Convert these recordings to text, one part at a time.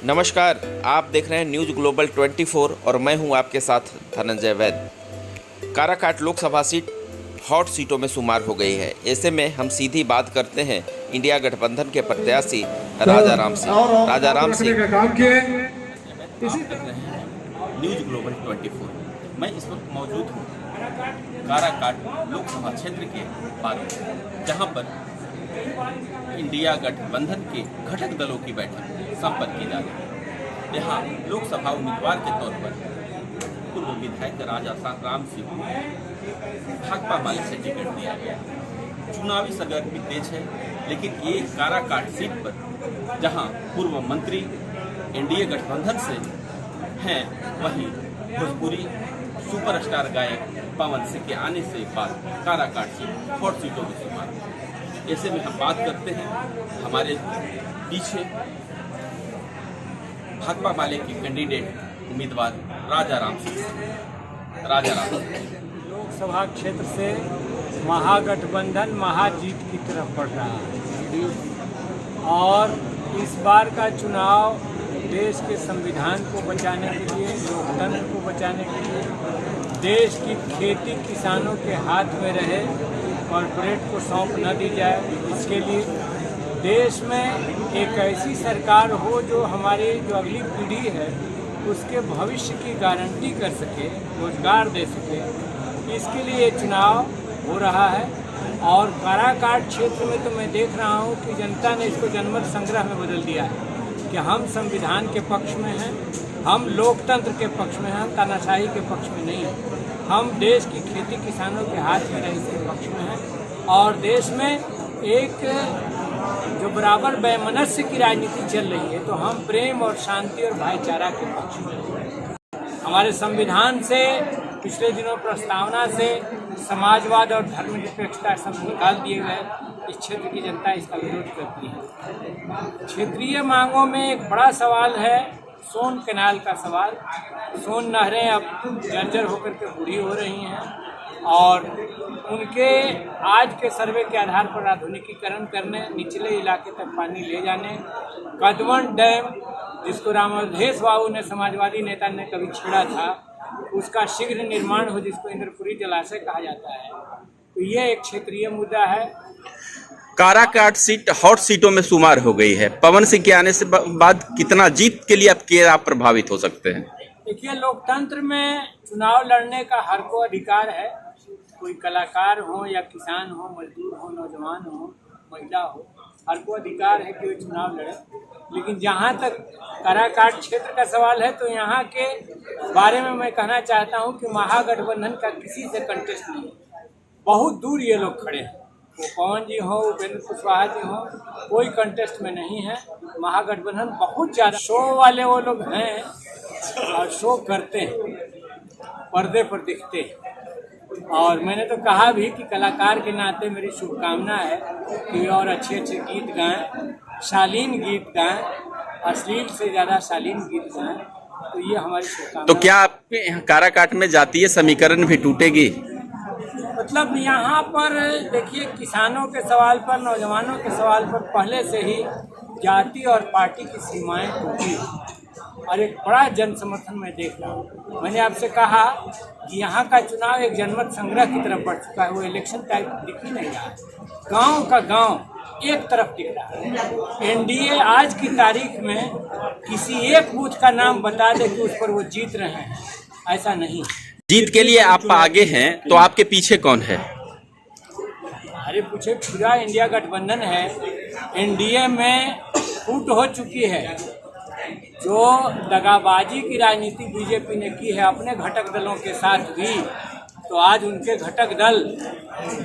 नमस्कार, आप देख रहे हैं न्यूज़ ग्लोबल 24 और मैं हूं आपके साथ धनंजय वैद। काराकाट लोकसभा सीट हॉट सीटों में शुमार हो गई है। ऐसे में हम सीधी बात करते हैं इंडिया गठबंधन के प्रत्याशी राजाराम सिंह। Rajaram Singh news global 24। मैं इस वक्त मौजूद हूँ काराकाट लोकसभा क्षेत्र के पास, जहाँ पर इंडिया गठबंधन के घटक दलों की बैठक संपन्न की जा रही है। यहाँ लोकसभा उम्मीदवार के तौर पर पूर्व विधायक राजाराम सिंह भाकपा माले से टिकट दिया गया। चुनावी सरगर्मी भी तेज है, लेकिन ये काराकाट सीट पर जहाँ पूर्व मंत्री एनडीए गठबंधन से हैं, वहीं भोजपुरी सुपरस्टार गायक पवन सिंह के आने से बाद काराकाट सीट हॉट सीटों में शुमार। ऐसे में हम बात करते हैं हमारे पीछे भाकपा माले के कैंडिडेट उम्मीदवार राजाराम सिंह। लोकसभा क्षेत्र से महागठबंधन महाजीत की तरफ बढ़ रहा है और इस बार का चुनाव देश के संविधान को बचाने के लिए, लोकतंत्र को बचाने के लिए, देश की खेती किसानों के हाथ में रहे, कॉरपोरेट को सौंप न दी जाए, इसके लिए देश में एक ऐसी सरकार हो जो हमारी जो अगली पीढ़ी है उसके भविष्य की गारंटी कर सके, रोजगार दे सके। इसके लिए ये चुनाव हो रहा है और काराकाट क्षेत्र में तो मैं देख रहा हूँ कि जनता ने इसको जनमत संग्रह में बदल दिया है कि हम संविधान के पक्ष में हैं, हम लोकतंत्र के पक्ष में हैं, हम तानाशाही के पक्ष में नहीं हैं। हम देश की खेती किसानों के हाथ में रहे इसके पक्ष में हैं और देश में एक जो बराबर वैमनस्य की राजनीति चल रही है, तो हम प्रेम और शांति और भाईचारा के पक्ष में हैं। हमारे संविधान से पिछले दिनों प्रस्तावना से समाजवाद और धर्मनिरपेक्षता सब निकाल दिए गए। इस क्षेत्र की जनता इसका विरोध करती है। क्षेत्रीय मांगों में एक बड़ा सवाल है सोन कैनाल का सवाल। सोन नहरें अब जर्जर होकर के बूढ़ी हो रही हैं और उनके आज के सर्वे के आधार पर आधुनिकीकरण करने, निचले इलाके तक पानी ले जाने, कदवन डैम जिसको रामावधेश बाबू ने, समाजवादी नेता ने कभी छेड़ा था, उसका शीघ्र निर्माण हो, जिसको इंद्रपुरी जलाशय कहा जाता है। तो ये एक क्षेत्रीय मुद्दा है। काराकाट सीट हॉट सीटों में शुमार हो गई है। पवन सिंह के आने से बाद कितना जीत के लिए आप प्रभावित हो सकते हैं? देखिए, लोकतंत्र में चुनाव लड़ने का हर को अधिकार है। कोई कलाकार हो या किसान हो, मजदूर हो, नौजवान हो, महिला हो, हर को अधिकार है कि वो चुनाव लड़े। लेकिन जहाँ तक काराकाट क्षेत्र का सवाल है, तो यहाँ के बारे में मैं कहना चाहता हूँ कि महागठबंधन का किसी से कंटेस्ट नहीं। बहुत दूर ये लोग खड़े हैं, वो पवन जी हो, उपेंद्र कुशवाहा जी हो, कोई कंटेस्ट में नहीं है। महागठबंधन बहुत ज़्यादा शो वाले वो लोग हैं और शो करते हैं, पर्दे पर दिखते हैं। और मैंने तो कहा भी कि कलाकार के नाते मेरी शुभकामना है कि और अच्छे अच्छे गीत गाएं, शालीन गीत गाएं, अश्लील से ज़्यादा शालीन गीत गाएं। तो ये हमारी शुभकामना। तो क्या आपके काराकाट में जातीय समीकरण भी टूटेगी? मतलब यहाँ पर देखिए, किसानों के सवाल पर, नौजवानों के सवाल पर पहले से ही जाति और पार्टी की सीमाएं टूटी और एक बड़ा जन समर्थन मैं देख रहा हूँ। मैंने आपसे कहा कि यहाँ का चुनाव एक जनमत संग्रह की तरफ बढ़ चुका है। वो इलेक्शन टाइप दिख ही नहीं रहा है, गांव का गांव एक तरफ दिख रहा है। एनडीए आज की तारीख में किसी एक बूथ का नाम बता दे कि उस पर वो जीत रहे हैं, ऐसा नहीं। जीत के लिए आप आगे हैं, तो आपके पीछे कौन है? हमारे पीछे पूरा इंडिया गठबंधन है। एनडीए में फूट हो चुकी है। जो दगाबाजी की राजनीति बीजेपी ने की है अपने घटक दलों के साथ भी, तो आज उनके घटक दल,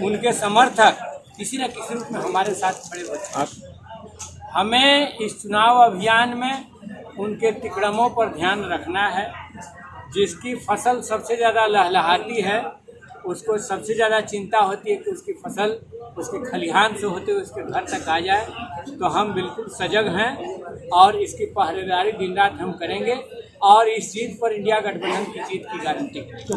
उनके समर्थक किसी न किसी रूप में हमारे साथ खड़े हो चुके हैं। हमें इस चुनाव अभियान में उनके तिकड़मों पर ध्यान रखना है। जिसकी फसल सबसे ज़्यादा लहलहाती है, उसको सबसे ज़्यादा चिंता होती है कि उसकी फसल उसके खलिहान से होते हुए उसके घर तक आ जाए। तो हम बिल्कुल सजग हैं और इसकी पहरेदारी दिन रात हम करेंगे और इस जीत पर, इंडिया गठबंधन की जीत की गारंटी करेंगे।